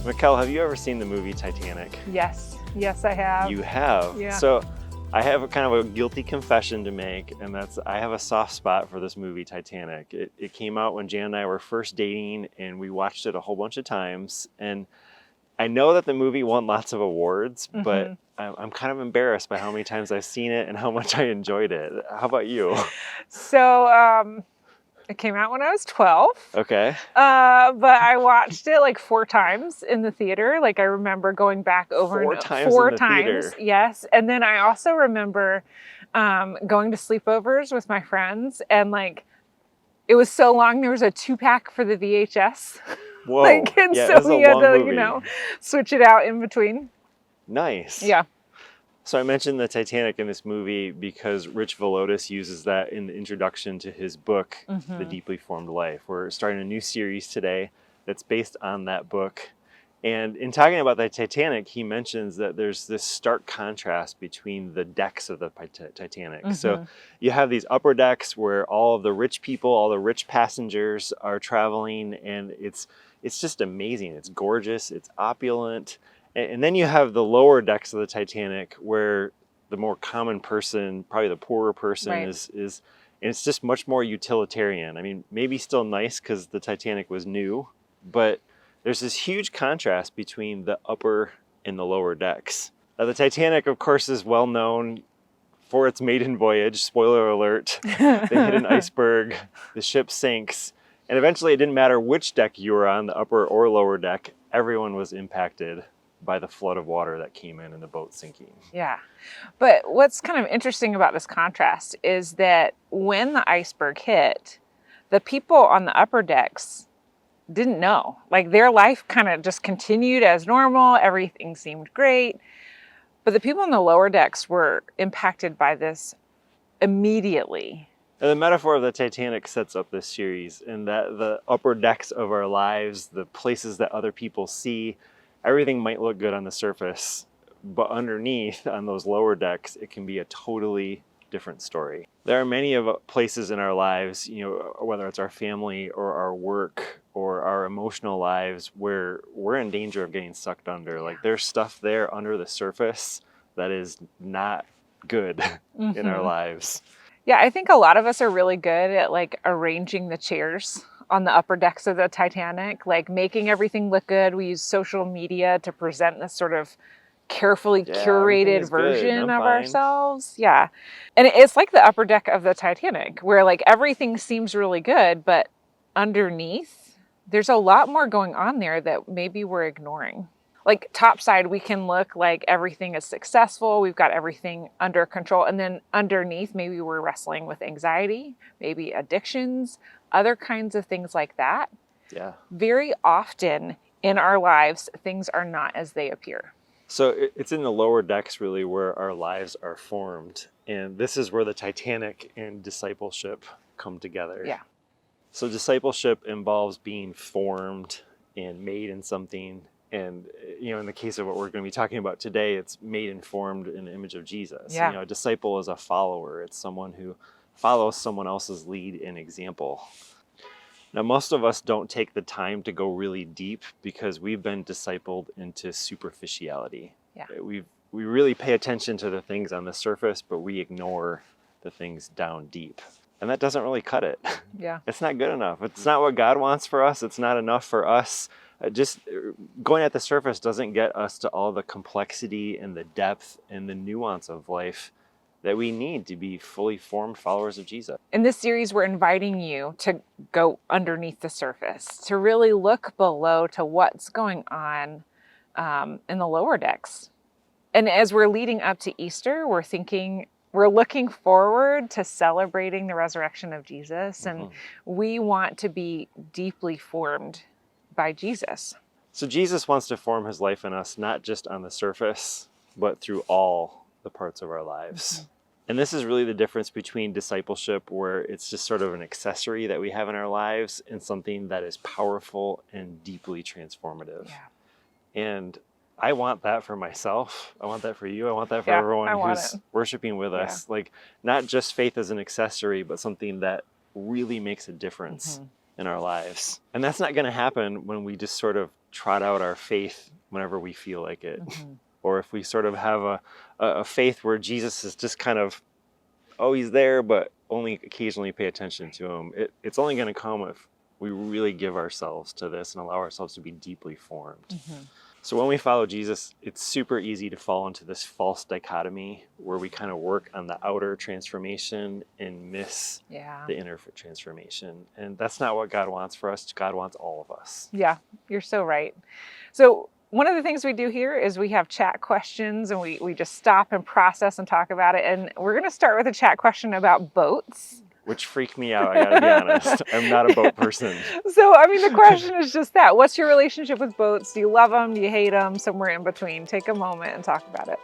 Mikkel, have you ever seen the movie Titanic? Yes. Yes, I have. You have? Yeah. So I have a kind of a guilty confession to make, and that's I have a soft spot for this movie Titanic. It came out when Jan and I were first dating, and we watched it a whole bunch of times. And I know that the movie won lots of awards, but I'm kind of embarrassed by how many times I've seen it and how much I enjoyed it. How about you? So it came out when I was 12. Okay. But I watched it like 4 times in the theater. Like I remember going back over 4 and times 4 in the times. theater. Yes. And then I also remember going to sleepovers with my friends, and like it was so long, there was a 2-pack for the VHS. Whoa. Like, and Yeah, so it was a we had long to, movie. switch it out in between. Nice. Yeah. So I mentioned the Titanic in this movie because Rich Villodas uses that in the introduction to his book, The Deeply Formed Life. We're starting a new series today that's based on that book. And in talking about the Titanic, he mentions that there's this stark contrast between the decks of the Titanic. So you have these upper decks where all of the rich people, all the rich passengers are traveling, and it's just amazing. It's gorgeous, it's opulent. And then you have the lower decks of the Titanic where the more common person, probably the poorer person, is and it's just much more utilitarian. I mean, maybe still nice because the Titanic was new, but there's this huge contrast between the upper and the lower decks. Now, the Titanic, of course, is well known for its maiden voyage. Spoiler alert. They hit an iceberg, the ship sinks, and eventually it didn't matter which deck you were on, the upper or lower deck, everyone was impacted by the flood of water that came in and the boat sinking. Yeah. But what's kind of interesting about this contrast is that when the iceberg hit, the people on the upper decks didn't know. Like their life kind of just continued as normal. Everything seemed great. But the people on the lower decks were impacted by this immediately. And the metaphor of the Titanic sets up this series in that the upper decks of our lives, the places that other people see, everything might look good on the surface, but underneath on those lower decks, it can be a totally different story. There are many of places in our lives, whether it's our family or our work or our emotional lives, where we're in danger of getting sucked under. Like there's stuff there under the surface that is not good in our lives. Yeah, I think a lot of us are really good at like arranging the chairs on the upper decks of the Titanic, like making everything look good. We use social media to present this sort of carefully curated version of ourselves. Yeah. And it's like the upper deck of the Titanic where like everything seems really good, but underneath there's a lot more going on there that maybe we're ignoring. Like topside, we can look like everything is successful. We've got everything under control. And then underneath, maybe we're wrestling with anxiety, maybe addictions, other kinds of things like that. Yeah. Very often in our lives, things are not as they appear. So it's in the lower decks really where our lives are formed. And this is where the Titanic and discipleship come together. Yeah. So discipleship involves being formed and made in something. And, in the case of what we're going to be talking about today, it's made and formed in the image of Jesus. Yeah. A disciple is a follower. It's someone who follows someone else's lead and example. Now, most of us don't take the time to go really deep because we've been discipled into superficiality. Yeah. We really pay attention to the things on the surface, but we ignore the things down deep. And that doesn't really cut it. Yeah. It's not good enough. It's not what God wants for us. It's not enough for us. Just going at the surface doesn't get us to all the complexity and the depth and the nuance of life that we need to be fully formed followers of Jesus. In this series, we're inviting you to go underneath the surface, to really look below to what's going on in the lower decks. And as we're leading up to Easter, we're looking forward to celebrating the resurrection of Jesus, and we want to be deeply formed by Jesus. So Jesus wants to form his life in us, not just on the surface, but through all the parts of our lives. And this is really the difference between discipleship, where it's just sort of an accessory that we have in our lives, and something that is powerful and deeply transformative. Yeah. And I want that for myself. I want that for you. I want that for everyone who's worshiping with us. Like, not just faith as an accessory, but something that really makes a difference in our lives. And that's not going to happen when we just sort of trot out our faith whenever we feel like it. Or if we sort of have a faith where Jesus is just kind of, oh, he's there, but only occasionally pay attention to him. It's only going to come if we really give ourselves to this and allow ourselves to be deeply formed. So when we follow Jesus, it's super easy to fall into this false dichotomy where we kind of work on the outer transformation and miss the inner transformation. And that's not what God wants for us. God wants all of us. Yeah, you're so right. So one of the things we do here is we have chat questions, and we just stop and process and talk about it. And we're going to start with a chat question about boats. Which freaked me out, I gotta be honest. I'm not a boat person. So, I mean, the question is just that. What's your relationship with boats? Do you love them? Do you hate them? Somewhere in between. Take a moment and talk about it.